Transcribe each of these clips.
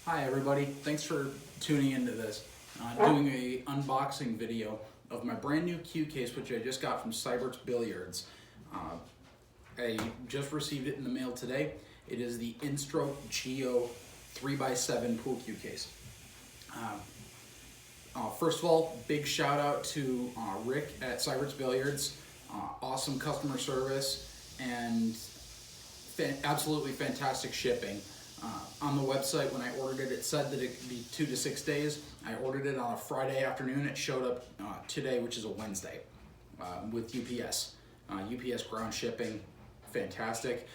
Hi everybody, thanks for tuning into this. Doing a unboxing video of my brand new cue case, which I just got from Seyberts Billiards. I just received it in the mail today. It is the Instroke Geo 3x7 pool cue case. First of all, big shout out to Rick at Seyberts Billiards. Awesome customer service and absolutely fantastic shipping. On the website, when I ordered it, it said that it could be 2 to 6 days. I ordered it on a Friday afternoon. It showed up today, which is a Wednesday, with UPS. UPS ground shipping, fantastic.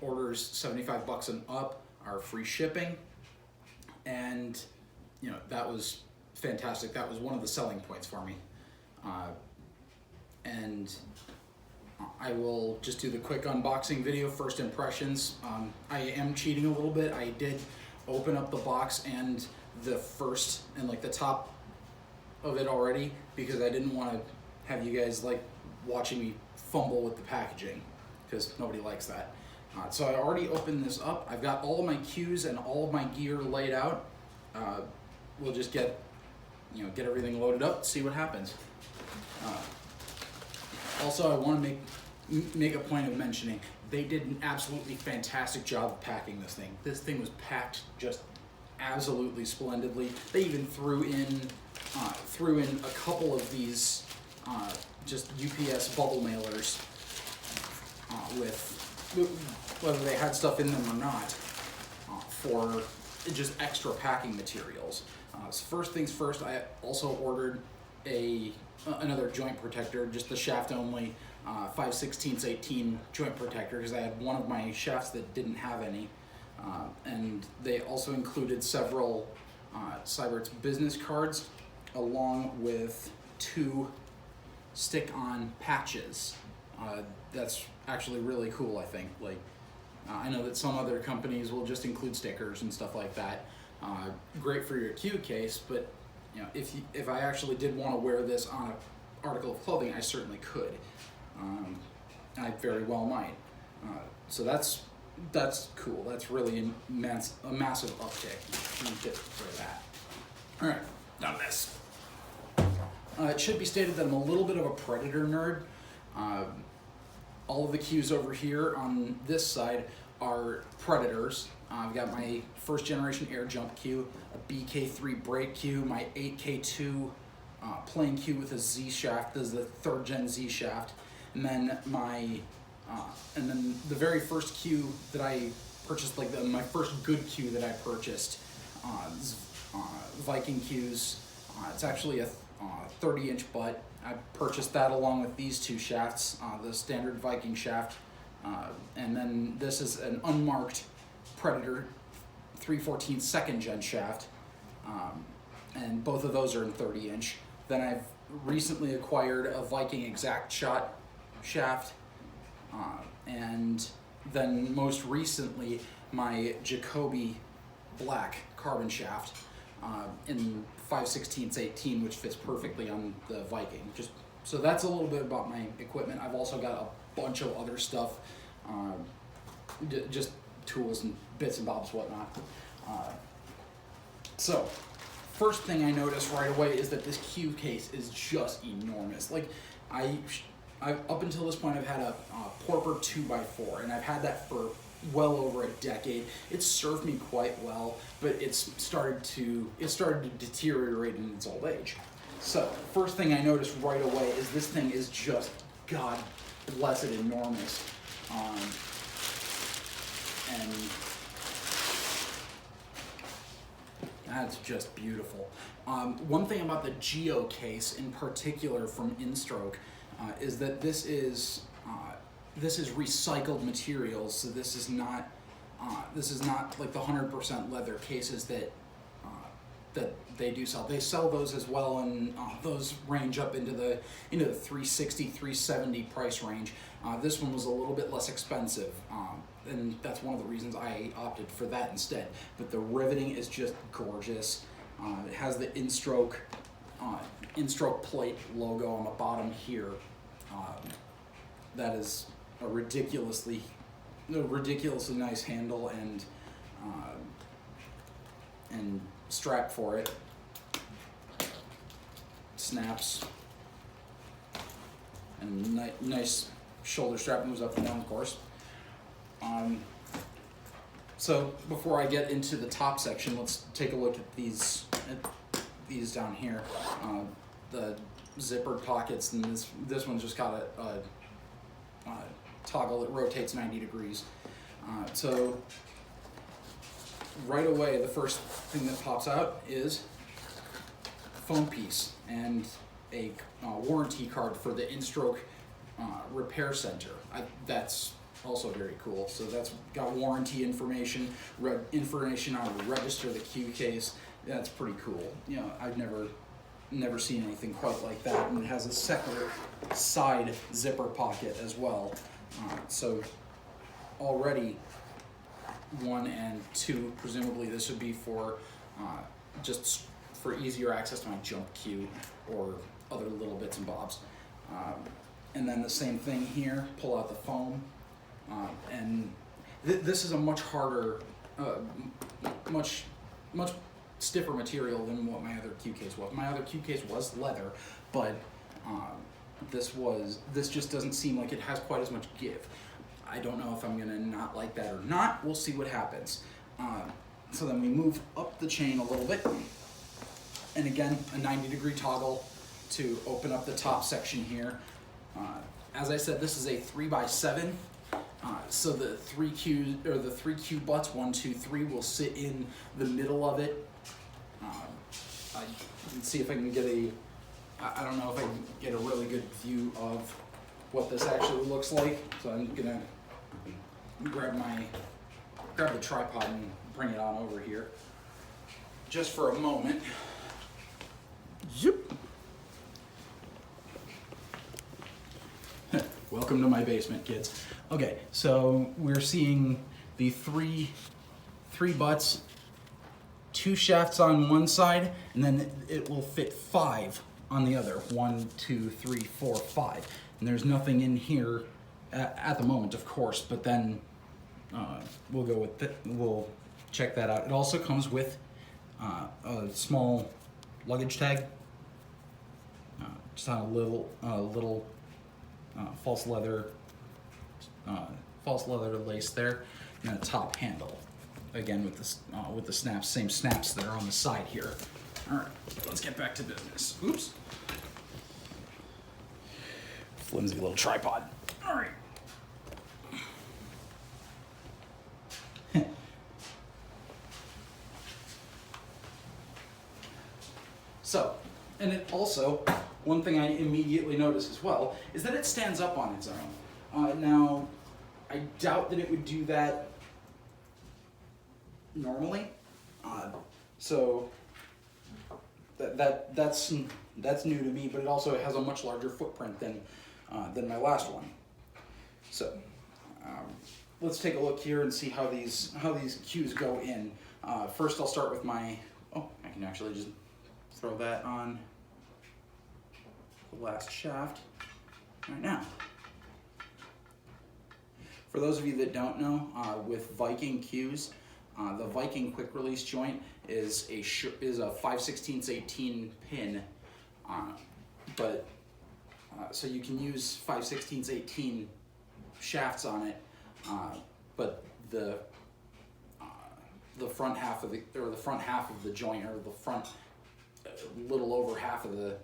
Orders $75 and up are free shipping, and that was fantastic. That was one of the selling points for me. And I will just do the quick unboxing video, first impressions. I am cheating a little bit. I did open up the box and the first and the top of it already because I didn't want to have you guys watching me fumble with the packaging because nobody likes that. So I already opened this up. I've got all of my cues and all of my gear laid out. We'll just get everything loaded up, see what happens. Also, I want to make a point of mentioning they did an absolutely fantastic job of packing this thing. This thing was packed just absolutely splendidly. They even threw in a couple of these just UPS bubble mailers with whether they had stuff in them or not for just extra packing materials. So first things first, I also ordered another joint protector, just the shaft only 5/16 18 joint protector because I had one of my shafts that didn't have any, and they also included several Seyberts business cards along with 2 stick-on patches. That's actually really cool, I think. I know that some other companies will just include stickers and stuff like that. Great for your cue case, but if I actually did want to wear this on an article of clothing, I certainly could. I very well might. So that's cool. That's really a massive uptick. Get rid of that. All right, now this. It should be stated that I'm a little bit of a Predator nerd. All of the cues over here on this side are Predators. I've got my first generation air jump cue, a BK3 brake cue, my 8K2 playing cue with a Z shaft. This is the 3rd gen Z shaft, and then the very first cue that I purchased, my first good cue that I purchased, Viking cues. It's actually a 30-inch butt. I purchased that along with these 2 shafts, the standard Viking shaft, and then this is an unmarked Predator 3/14 2nd gen shaft, and both of those are in 30-inch. Then I've recently acquired a Viking exact shot shaft, and then most recently my Jacoby black carbon shaft in 5/16 18, which fits perfectly on the Viking. So that's a little bit about my equipment. I've also got a bunch of other stuff, just tools and bits and bobs, whatnot. So first thing I noticed right away is that this cue case is just enormous. Up until this point, I've had a Porper 2x4, and I've had that for well over a decade. It's served me quite well, but it started to deteriorate in its old age. So first thing I noticed right away is this thing is just God blessed enormous, and that's just beautiful. One thing about the Geo case in particular from Instroke is that this is recycled materials. So this is not like the 100% leather cases that they do sell. They sell those as well, and those range up into the $360, $370 price range. This one was a little bit less expensive, and that's one of the reasons I opted for that instead. But the riveting is just gorgeous. It has the Instroke plate logo on the bottom here. That is a ridiculously nice handle, and and strap for it. Snaps, and nice shoulder strap, moves up and down, of course. So before I get into the top section, let's take a look at these down here. The zippered pockets, and this one's just got a toggle that rotates 90 degrees. So right away, the first thing that pops out is foam piece and a warranty card for the Instroke Repair Center. That's also very cool. So that's got warranty information, information on how to register the cue case. That's pretty cool. You know, I've never seen anything quite like that, and it has a separate side zipper pocket as well. So already 1 and 2, presumably this would be for just for easier access to my jump cue or other little bits and bobs. And then the same thing here, pull out the foam. And this is a much harder, much stiffer material than what my other cue case was. My other cue case was leather, but this just doesn't seem like it has quite as much give. I don't know if I'm gonna not like that or not. We'll see what happens. So then we move up the chain a little bit. And again, a 90-degree toggle to open up the top section here. As I said, this is a 3x7. So the three cue butts, 1, 2, 3, will sit in the middle of it. I can see if I can get I don't know if I can get a really good view of what this actually looks like. So I'm gonna grab the tripod and bring it on over here just for a moment. Yep. Welcome to my basement, kids. Okay, so we're seeing the three butts, 2 shafts on one side, and then it will fit 5 on the other. 1, 2, 3, 4, 5. And there's nothing in here at the moment, of course, but then we'll go with it. We'll check that out. It also comes with a small luggage tag, just on a little false leather lace there, and a top handle. Again with the snaps, same snaps that are on the side here. All right, let's get back to business. Oops. Flimsy little tripod. All right. So, and it also, one thing I immediately notice as well is that it stands up on its own. Now, I doubt that it would do that normally. So that's new to me, but it also has a much larger footprint than my last one. So let's take a look here and see how these cues go in. First, I'll start with my. Oh, I can actually just throw that on the last shaft right now. For those of you that don't know, with Viking cues, the Viking quick release joint is a 5/16 18 pin, so you can use 5/16 18 shafts on it, but the front half of the joint, or the front little over half of the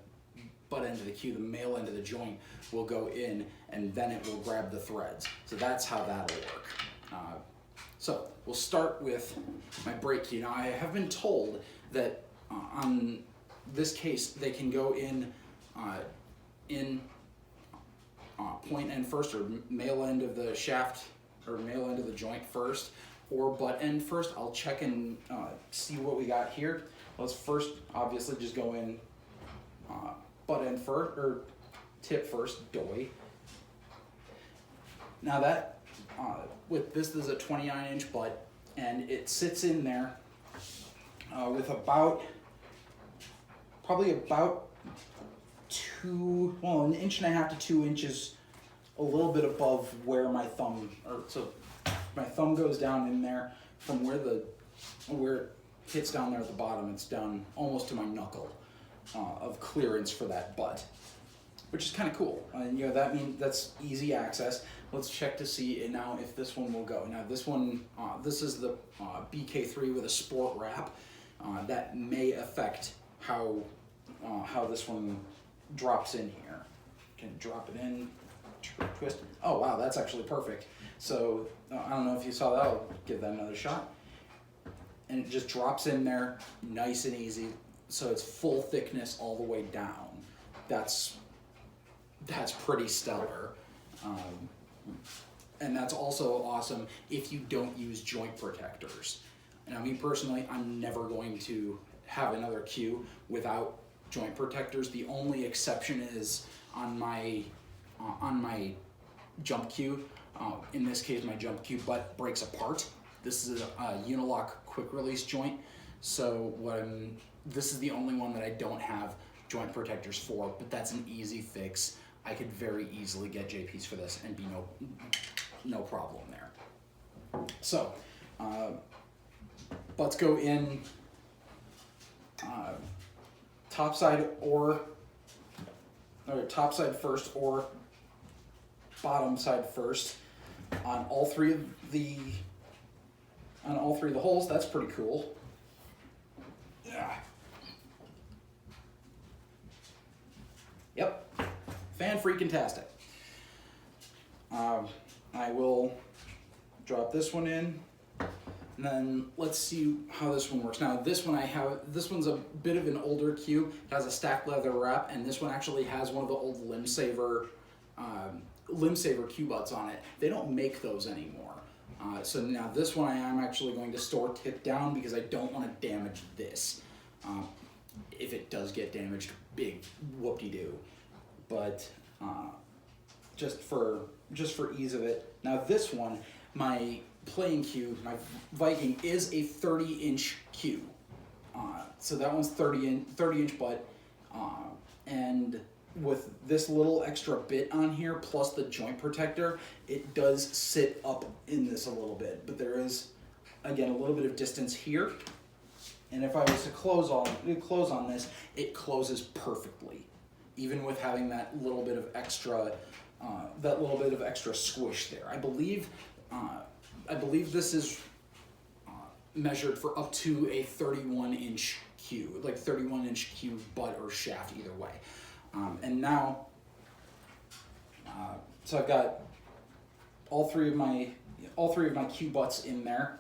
butt end of the cue, the male end of the joint, will go in, and then it will grab the threads. So that's how that'll work. So we'll start with my brake cue. Now, I have been told that on this case they can go in point end first, or male end of the shaft, or male end of the joint first, or butt end first. I'll check and see what we got here. Let's first obviously just go in butt end first, or tip first, doy. Now that, with this is a 29-inch butt, and it sits in there with probably about 1.5 to 2 inches, a little bit above where my thumb, so my thumb goes down in there from where hits down there at the bottom, it's down almost to my knuckle of clearance for that butt, which is kind of cool. And that means that's easy access. Let's check to see now if this one will go. Now this one, this is the BK3 with a sport wrap. That may affect how this one drops in here. Can drop it in, twist. Oh wow, that's actually perfect. So I don't know if you saw that. I'll give that another shot. And it just drops in there, nice and easy. So it's full thickness all the way down. That's pretty stellar. And that's also awesome if you don't use joint protectors. Now, me personally, I'm never going to have another cue without joint protectors. The only exception is on my jump cue. In this case, my jump cue butt breaks apart. This is a unilock quick release joint. So this is the only one that I don't have joint protectors for, but that's an easy fix. I could very easily get JPs for this and be no problem there. So, butts go in top side first or bottom side first on all three of the holes. That's pretty cool. Yeah. Yep. Fan-freaking-tastic. I will drop this one in, and then let's see how this one works. Now this one's a bit of an older cue. It has a stacked leather wrap, and this one actually has one of the old Limb Saver cue butts on it. They don't make those anymore. So now this one I am actually going to store tip down because I don't want to damage this. If it does get damaged, big whoop-de-doo. But just for ease of it. Now this one, my playing cue, my Viking, is a 30-inch cue. So that one's 30-inch butt. And with this little extra bit on here, plus the joint protector, it does sit up in this a little bit. But there is, again, a little bit of distance here. And if I was to close on this, it closes perfectly, even with having that little bit of extra squish there. I believe this is measured for up to a 31-inch cue, like 31-inch cue butt or shaft, either way. And now, so I've got all three of my cue butts in there.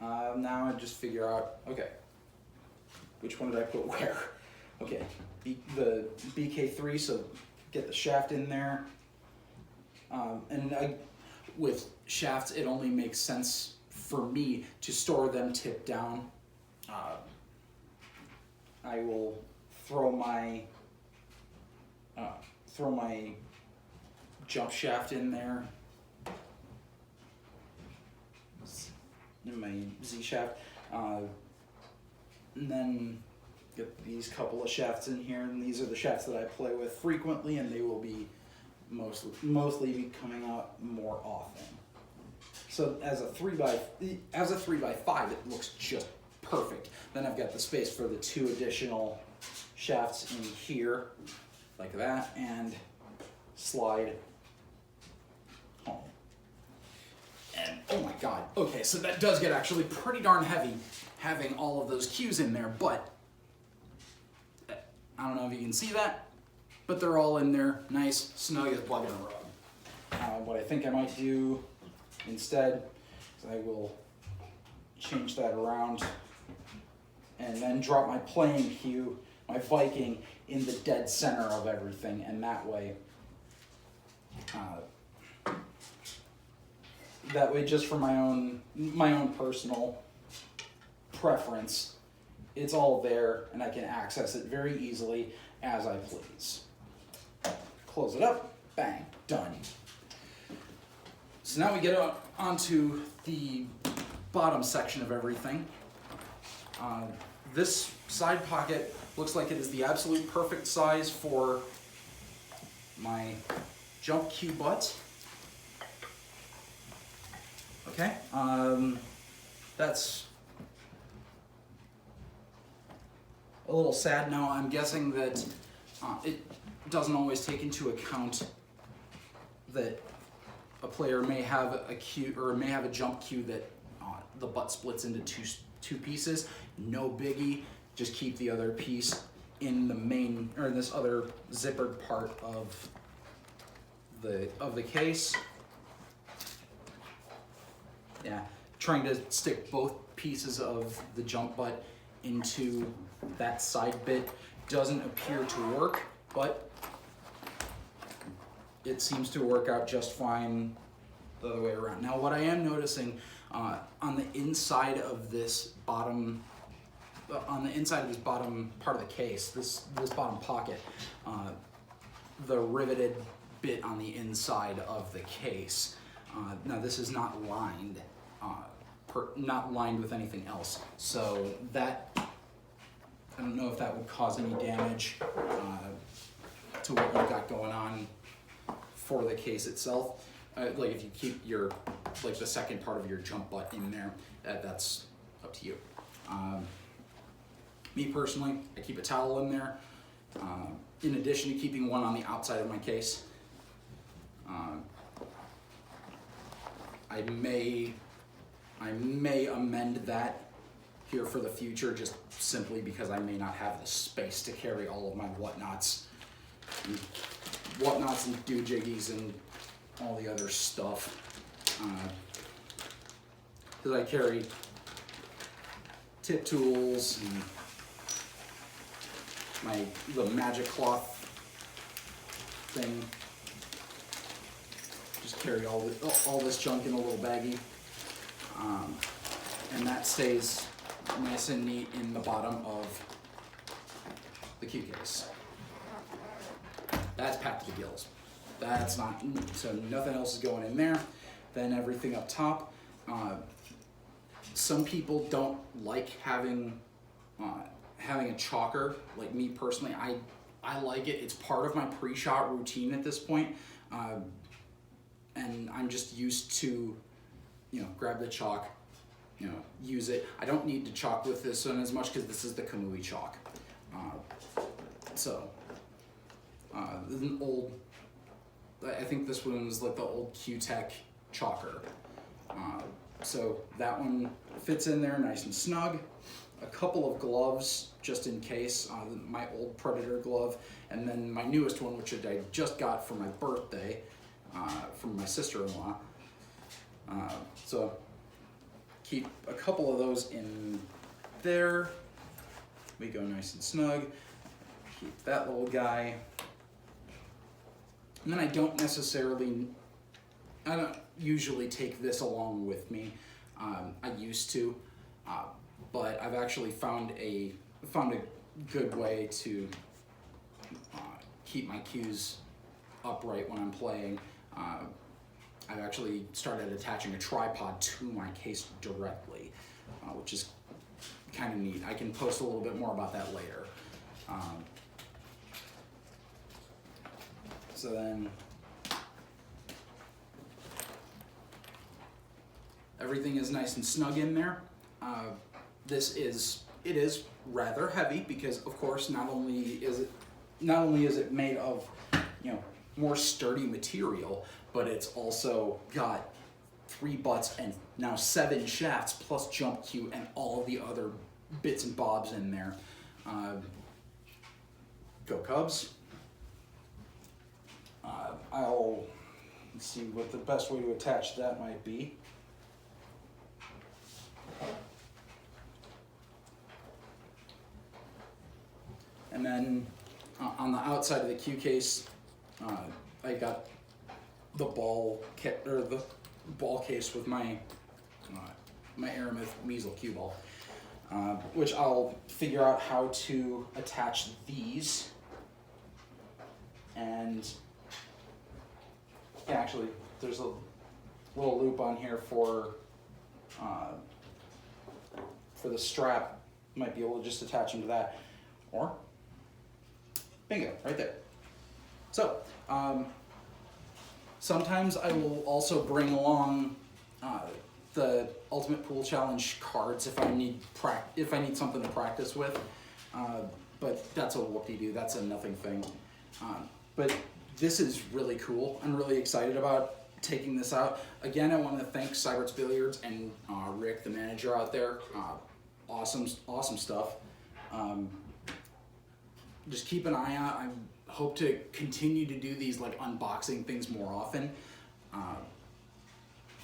Now I just figure out, okay, which one did I put where? Okay, the BK3, so get the shaft in there. With shafts, it only makes sense for me to store them tip down. I will throw my jump shaft in there, in my Z shaft, and then get these couple of shafts in here, and these are the shafts that I play with frequently, and they will be mostly be coming out more often. So as a 3x5, it looks just perfect. Then I've got the space for the 2 additional shafts in here, like that, and slide home. And oh my god, okay, so that does get actually pretty darn heavy having all of those cues in there, but I don't know if you can see that, but they're all in there, nice, snug as plug and rub. What I think I might do instead is I will change that around and then drop my playing cue, my Viking, in the dead center of everything, and that way, just for my own personal preference, it's all there, and I can access it very easily as I please. Close it up, bang, done. So now we get onto the bottom section of everything. This side pocket looks like it is the absolute perfect size for my jump cue butt. Okay, that's a little sad. Now I'm guessing that it doesn't always take into account that a player may have a cue or may have a jump cue that the butt splits into two pieces. No biggie. Just keep the other piece in the main or in this other zippered part of the case. Yeah, trying to stick both pieces of the jump butt into that side bit doesn't appear to work, but it seems to work out just fine the other way around. Now, what I am noticing on the inside of this bottom, part of the case, this bottom pocket, the riveted bit on the inside of the case. Now, this is not lined, with anything else, so that I don't know if that would cause any damage to what you've got going on for the case itself. Like if you keep your, like the second part of your jump butt in there, that's up to you. Me personally, I keep a towel in there, in addition to keeping one on the outside of my case. I may amend that here for the future, just simply because I may not have the space to carry all of my whatnots and doojiggies and all the other stuff. Because I carry tip tools and the magic cloth thing. Just carry all this junk in a little baggie, and that stays nice and neat in the bottom of the cue case. That's packed to the gills. That's not, so nothing else is going in there. Then everything up top. Some people don't like having a chalker. Like me personally, I like it. It's part of my pre-shot routine at this point. And I'm just used to, grab the chalk, use it. I don't need to chalk with this one as much because this is the Kamui chalk. This is an old, I think this one was like the old Q-Tech chalker. So that one fits in there nice and snug. A couple of gloves just in case, my old Predator glove, and then my newest one, which I just got for my birthday from my sister-in-law. So keep a couple of those in there. We go nice and snug. Keep that little guy. And then I don't usually take this along with me. I used to, but I've actually found a good way to keep my cues upright when I'm playing. I've actually started attaching a tripod to my case directly, which is kind of neat. I can post a little bit more about that later. So then everything is nice and snug in there. It is rather heavy because, of course, not only is it made of more sturdy material, but it's also got 3 butts and now 7 shafts plus jump cue and all the other bits and bobs in there. Go Cubs. Let's see what the best way to attach that might be. And then on the outside of the cue case, I got the ball case with my my Aramith measle cue ball, which I'll figure out how to attach these. And yeah, actually, there's a little loop on here for the strap. Might be able to just attach them to that, or bingo, right there. So sometimes I will also bring along the Ultimate Pool Challenge cards if I need something to practice with. but that's a whoop-de-doo, that's a nothing thing. But this is really cool. I'm really excited about taking this out. Again, I want to thank Seyberts Billiards and Rick, the manager out there. Awesome stuff. Just keep an eye out. I hope to continue to do these like unboxing things more often.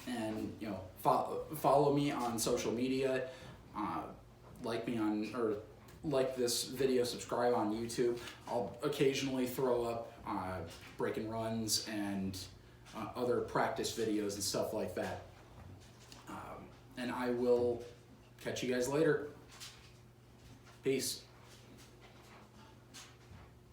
And you know, follow me on social media. Like this video, subscribe on YouTube. I'll occasionally throw up break and runs and other practice videos and stuff like that. And I will catch you guys later. Peace.